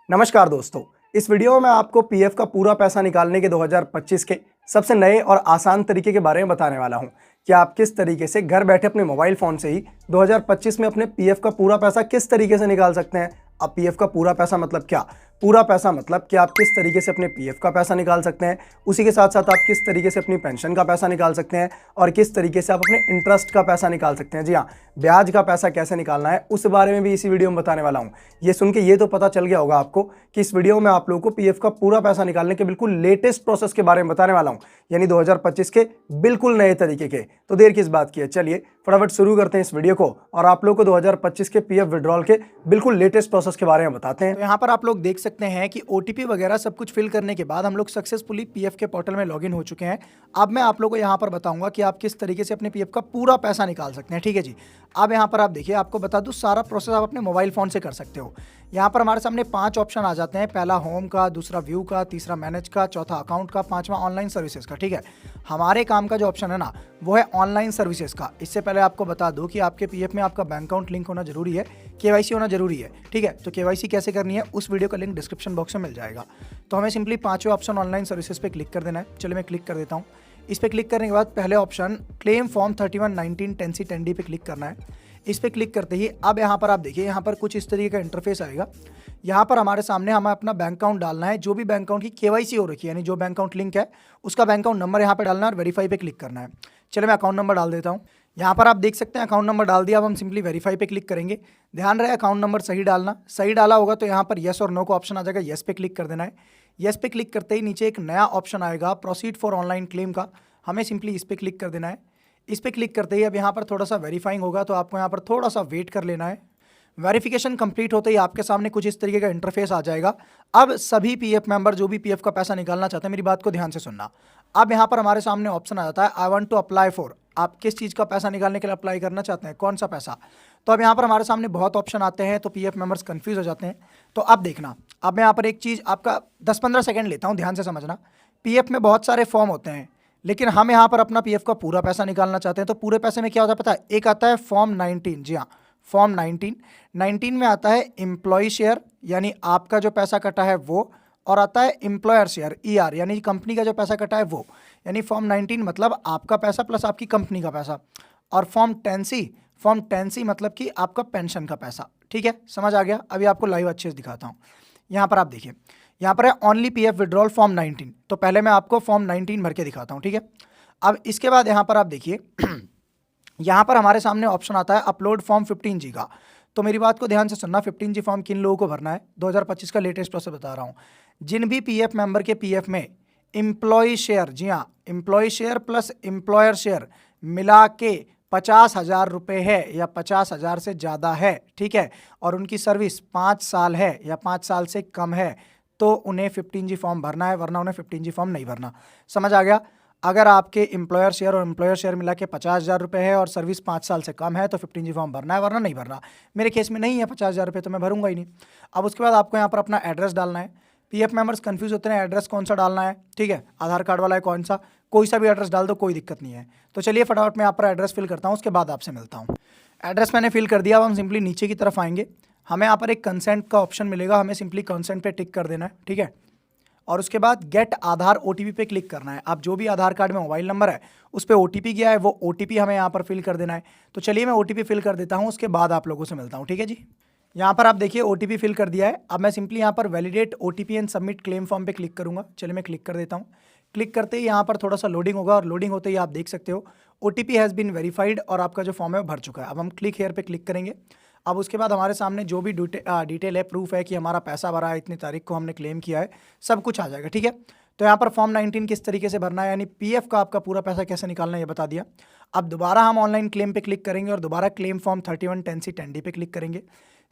नमस्कार दोस्तों, इस वीडियो में मैं आपको पीएफ का पूरा पैसा निकालने के 2025 के सबसे नए और आसान तरीके के बारे में बताने वाला हूं कि आप किस तरीके से घर बैठे अपने मोबाइल फ़ोन से ही 2025 में अपने पीएफ का पूरा पैसा किस तरीके से निकाल सकते हैं। अब पीएफ का पूरा पैसा मतलब क्या? पूरा पैसा मतलब कि आप किस तरीके से अपने पीएफ का पैसा निकाल सकते हैं, उसी के साथ साथ आप किस तरीके से अपनी पेंशन का पैसा निकाल सकते हैं और किस तरीके से आप अपने इंटरेस्ट का पैसा निकाल सकते हैं। जी हाँ, ब्याज का पैसा कैसे निकालना है उस बारे में भी इसी वीडियो में बताने वाला हूँ। ये सुन के ये तो पता चल गया होगा आपको कि इस वीडियो में आप लोगों को पीएफ का पूरा पैसा निकालने के बिल्कुल लेटेस्ट प्रोसेस के बारे में बताने वाला हूँ, यानी 2025 के बिल्कुल नए तरीके के। तो देर किस बात की है, चलिए फटाफट शुरू करते हैं इस वीडियो को और आप लोगों को 2025 के पीएफ विड्रॉल के बिल्कुल लेटेस्ट प्रोसेस के बारे में बताते हैं। तो यहाँ पर आप लोग देख सकते हैं कि ओटीपी वगैरह सब कुछ फिल करने के बाद हम लोग सक्सेसफुली पीएफ के पोर्टल में लॉगिन हो चुके हैं। अब मैं आप लोगों को यहाँ पर बताऊंगा कि आप किस तरीके से अपने पीएफ का पूरा पैसा निकाल सकते हैं। ठीक है जी, अब यहाँ पर आप देखिए, आपको बता दूँ सारा प्रोसेस आप अपने मोबाइल फ़ोन से कर सकते हो। यहाँ पर हमारे सामने 5 ऑप्शन आ जाते हैं, पहला होम का, दूसरा व्यू का, तीसरा मैनेज का, चौथा अकाउंट का, पांचवा ऑनलाइन सर्विसेज का। ठीक है, हमारे काम का जो ऑप्शन है ना वो है ऑनलाइन सर्विसेज का। इससे पहले आपको बता दूं कि आपके पीएफ में आपका बैंक अकाउंट लिंक होना जरूरी है, केवाईसी होना जरूरी है। ठीक है, तो केवाईसी कैसे करनी है उस वीडियो का लिंक डिस्क्रिप्शन बॉक्स में मिल जाएगा। तो हमें सिंपली 5वें ऑप्शन ऑनलाइन सर्विसेज पे क्लिक कर देना है। चलिए मैं क्लिक कर देता हूँ। इस पर क्लिक करने के बाद पहले option claim form 3119 10C 10D पे क्लिक करना है। इस पर क्लिक करते ही अब यहाँ पर आप देखिए, यहाँ पर कुछ इस तरीके का इंटरफेस आएगा। यहाँ पर हमारे सामने हमें अपना बैंक अकाउंट डालना है, जो भी बैंक अकाउंट की केवाईसी हो रखी है, यानी जो बैंक अकाउंट लिंक है उसका बैंक अकाउंट नंबर यहाँ पर डालना है और वेरीफाई पे क्लिक करना है। चलिए मैं अकाउंट नंबर डाल देता हूँ। यहाँ पर आप देख सकते हैं अकाउंट नंबर डाल दिया। अब हम सिंपली वेरीफाई पे क्लिक करेंगे। ध्यान रहे अकाउंट नंबर सही डालना। सही डाला होगा तो यहाँ पर येस और नो का ऑप्शन आ जाएगा, येस पे क्लिक कर देना है। येस पे क्लिक करते ही नीचे एक नया ऑप्शन आएगा प्रोसीड फॉर ऑनलाइन क्लेम का, हमें सिंपली इस पर क्लिक कर देना है। इस पर क्लिक करते ही अब यहाँ पर थोड़ा सा वेरीफाइंग होगा, तो आपको यहाँ पर थोड़ा सा वेट कर लेना है। वेरिफिकेशन कंप्लीट होते ही आपके सामने कुछ इस तरीके का इंटरफेस आ जाएगा। अब सभी पीएफ मेंबर जो भी पीएफ का पैसा निकालना चाहते हैं, मेरी बात को ध्यान से सुनना। अब यहाँ पर हमारे सामने ऑप्शन आ जाता है I want to apply for, आप किस चीज़ का पैसा निकालने के लिए अप्लाई करना चाहते हैं, कौन सा पैसा। तो अब यहाँ पर हमारे सामने बहुत ऑप्शन आते हैं, तो पीएफ मेंबर्स कंफ्यूज हो जाते हैं। तो अब देखना, अब मैं यहाँ पर एक चीज़ आपका 10-15 सेकंड लेता हूँ, ध्यान से समझना। पीएफ में बहुत सारे फॉर्म होते हैं, लेकिन हम यहाँ पर अपना पीएफ का पूरा पैसा निकालना चाहते हैं। तो पूरे पैसे में क्या होता है पता है, एक आता है फॉर्म 19। जी हाँ, फॉर्म 19 में आता है एम्प्लॉय शेयर, यानी आपका जो पैसा कटा है वो, और आता है एम्प्लॉयर शेयर ER, यानी कंपनी का जो पैसा कटा है वो। यानी फॉर्म 19 मतलब आपका पैसा प्लस आपकी कंपनी का पैसा। और फॉर्म 10C मतलब कि आपका पेंशन का पैसा। ठीक है, समझ आ गया। अभी आपको लाइव अच्छे से दिखाता हूँ। यहाँ पर आप देखिए, यहाँ पर है ओनली पीएफ विड्रॉल फॉर्म 19। तो पहले मैं आपको फॉर्म 19 भर के दिखाता हूँ। ठीक है, अब इसके बाद यहाँ पर आप देखिए यहाँ पर हमारे सामने ऑप्शन आता है अपलोड फॉर्म 15G का। तो मेरी बात को ध्यान से सुनना, 15G फॉर्म किन लोगों को भरना है, 2025 का लेटेस्ट प्रोसेस बता रहा हूँ। जिन भी पीएफ मेंबर के पीएफ में एम्प्लॉय शेयर, जी हाँ, employ share plus employer share मिला के 50,000 रुपये है या 50,000 से ज़्यादा है, ठीक है, और उनकी सर्विस 5 साल है या 5 साल से कम है, तो उन्हें 15G फॉर्म भरना है, वरना उन्हें 15G फॉर्म नहीं भरना। समझ आ गया। अगर आपके एम्प्लॉयर शेयर और एम्प्लॉयर शेयर मिला के 50,000 रुपये है और सर्विस 5 साल से कम है तो 15G फॉर्म भरना है, वरना नहीं भरना। मेरे केस में नहीं है 50,000 रुपये, तो मैं भरूंगा ही नहीं। अब उसके बाद आपको यहाँ पर अपना एड्रेस डालना है। पीएफ मेंबर्स कंफ्यूज होते हैं एड्रेस कौन सा डालना है। ठीक है, आधार कार्ड वाला है कौन सा, कोई सा भी एड्रेस डाल दो, कोई दिक्कत नहीं है। तो चलिए फटाफट मैं यहाँ पर एड्रेस फिल करता हूँ, उसके बाद आपसे मिलता हूँ। एड्रेस मैंने फिल कर दिया। अब हम सिंपली नीचे की तरफ आएंगे, हमें यहाँ पर एक कंसेंट का ऑप्शन मिलेगा, हमें सिंपली कंसेंट पे टिक कर देना है। ठीक है, और उसके बाद गेट आधार OTP पे क्लिक करना है। आप जो भी आधार कार्ड में मोबाइल नंबर है उस पर OTP गया है, वो OTP हमें यहाँ पर फिल कर देना है। तो चलिए मैं OTP फिल कर देता हूँ, उसके बाद आप लोगों से मिलता हूँ। ठीक है जी, यहाँ पर आप देखिए OTP फिल कर दिया है। अब मैं सिंपली यहाँ पर validate OTP and submit claim form पे क्लिक करूँगा। चलिए मैं क्लिक कर देता हूँ। क्लिक करते ही यहाँ पर थोड़ा सा लोडिंग होगा, और लोडिंग होते ही आप देख सकते हो OTP हैज़ बीन वेरीफाइड और आपका जो फॉर्म है वो भर चुका है। अब हम क्लिक हेयर पे क्लिक करेंगे। अब उसके बाद हमारे सामने जो भी डिटेल है, प्रूफ है कि हमारा पैसा भरा है, इतनी तारीख को हमने क्लेम किया है, सब कुछ आ जाएगा। ठीक है, तो यहाँ पर फॉर्म 19 किस तरीके से भरना है, यानी पीएफ का आपका पूरा पैसा कैसे निकालना है ये बता दिया। अब दोबारा हम ऑनलाइन क्लेम पे क्लिक करेंगे और दोबारा क्लेम फॉर्म 31 10C 10D पे क्लिक करेंगे।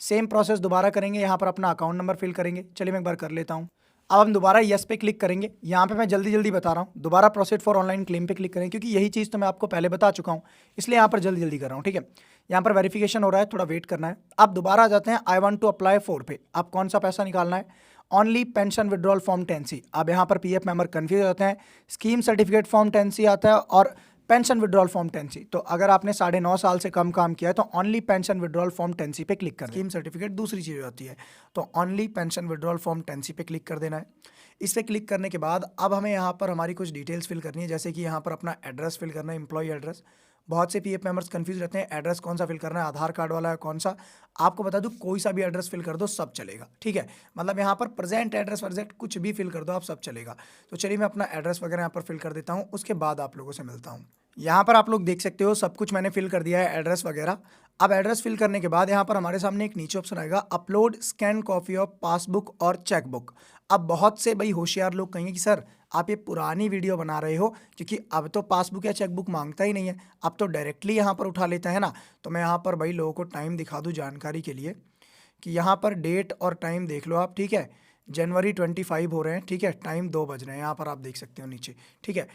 सेम प्रोसेस दोबारा करेंगे, यहाँ पर अपना अकाउंट नंबर फिल करेंगे। चलिए मैं एक बार कर लेता हूँ। अब हम दोबारा येस पे क्लिक करेंगे। यहाँ पे मैं जल्दी बता रहा हूँ, दोबारा प्रोसीड फॉर ऑनलाइन क्लेम पे क्लिक करेंगे, क्योंकि यही चीज़ तो मैं आपको पहले बता चुका हूँ, इसलिए यहाँ पर जल्दी कर रहा हूँ। ठीक है, यहाँ पर वेरिफिकेशन हो रहा है, थोड़ा वेट करना है। अब दोबारा आ जाते हैं I want to apply for pay. आप कौन सा पैसा निकालना है, only pension withdrawal form 10C। अब यहाँ पर पीएफ मेंबर कन्फ्यूज होते हैं, स्कीम सर्टिफिकेट फॉर्म 10C आता है और पेंशन विड्रॉल फॉर्म 10C। तो अगर आपने 9.5 साल से कम काम किया है तो only pension withdrawal form 10C पे क्लिक कर स्कीम सर्टिफिकेट दूसरी चीज़ होती है, तो only pension withdrawal form 10C पे क्लिक कर देना है। इस पर क्लिक करने के बाद अब हमें यहाँ पर हमारी कुछ डिटेल्स फिल करनी है, जैसे कि यहाँ पर अपना एड्रेस फिल करना है, एम्प्लॉय एड्रेस। बहुत से पीएफ मेंबर्स कंफ्यूज रहते हैं एड्रेस कौन सा फिल करना है, आधार कार्ड वाला है कौन सा। आपको बता दूं कोई सा भी एड्रेस फिल कर दो सब चलेगा, ठीक है। मतलब यहाँ पर प्रेजेंट एड्रेस वर्जेंट कुछ भी फिल कर दो आप, सब चलेगा। तो चलिए मैं अपना एड्रेस वगैरह यहाँ पर फिल कर देता हूँ, उसके बाद आप लोगों से मिलता हूँ। यहाँ पर आप लोग देख सकते हो सब कुछ मैंने फिल कर दिया है, एड्रेस वगैरह। अब एड्रेस फिल करने के बाद यहाँ पर हमारे सामने एक नीचे ऑप्शन आएगा upload scan copy of passbook और चेकबुक। अब बहुत से भाई होशियार लोग कहेंगे कि सर आप ये पुरानी वीडियो बना रहे हो, क्योंकि अब तो पासबुक या चेकबुक मांगता ही नहीं है, अब तो डायरेक्टली यहाँ पर उठा लेता है ना। तो मैं यहाँ पर भाई लोगों को टाइम दिखा दूँ जानकारी के लिए कि यहाँ पर डेट और टाइम देख लो आप, ठीक है। जनवरी 25 हो रहे हैं, ठीक है, टाइम 2 बज रहे हैं, यहाँ पर आप देख सकते हो नीचे, ठीक है।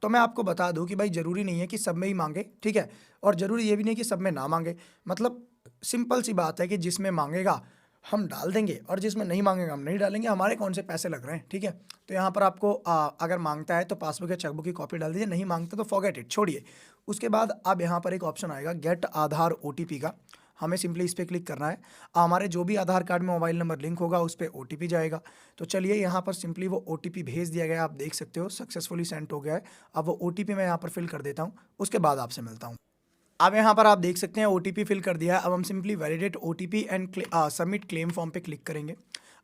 तो मैं आपको बता दूं कि भाई ज़रूरी नहीं है कि सब में ही मांगे, ठीक है, और ज़रूरी ये भी नहीं कि सब में ना मांगे। मतलब सिंपल सी बात है कि जिसमें मांगेगा हम डाल देंगे और जिसमें नहीं मांगेगा हम नहीं डालेंगे, हमारे कौन से पैसे लग रहे हैं, ठीक है। तो यहाँ पर आपको अगर मांगता है तो पासबुक या चेकबुक की कॉपी डाल दीजिए, नहीं मांगता तो फॉरगेट इट, छोड़िए। उसके बाद अब यहाँ पर एक ऑप्शन आएगा गेट आधार OTP का, हमें सिंपली इस पर क्लिक करना है। हमारे जो भी आधार कार्ड में मोबाइल नंबर लिंक होगा उस पर OTP जाएगा। तो चलिए यहाँ पर सिंपली वो OTP भेज दिया गया है, आप देख सकते हो सक्सेसफुली सेंड हो गया है। अब वो OTP मैं यहाँ पर फिल कर देता हूँ, उसके बाद आपसे मिलता हूँ। अब यहाँ पर आप देख सकते हैं OTP फिल कर दिया है। अब हम simply validate OTP and submit claim form पे क्लिक करेंगे।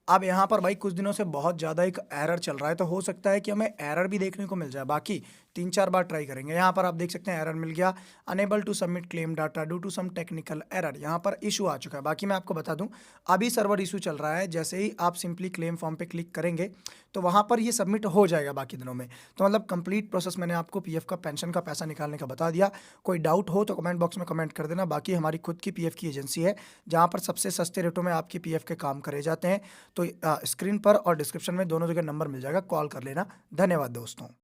अब यहाँ पर भाई कुछ दिनों से बहुत ज़्यादा एक एरर चल रहा है, तो हो सकता है कि हमें एरर भी देखने को मिल जाए, बाकी 3-4 बार ट्राई करेंगे। यहाँ पर आप देख सकते हैं एरर मिल गया, unable to submit claim data due to some technical error, यहाँ पर इशू आ चुका है। बाकी मैं आपको बता दूं अभी सर्वर इशू चल रहा है, जैसे ही आप सिंपली क्लेम फॉर्म पे क्लिक करेंगे तो वहाँ पर ये सबमिट हो जाएगा बाकी दिनों में। तो मतलब कंप्लीट प्रोसेस मैंने आपको पीएफ का पेंशन का पैसा निकालने का बता दिया। कोई डाउट हो तो कमेंट बॉक्स में कमेंट कर देना। बाकी हमारी खुद की पीएफ की एजेंसी है जहाँ पर सबसे सस्ते रेटों में आपके पीएफ के काम करे जाते हैं। तो स्क्रीन पर और डिस्क्रिप्शन में दोनों जगह नंबर मिल जाएगा, कॉल कर लेना। धन्यवाद दोस्तों।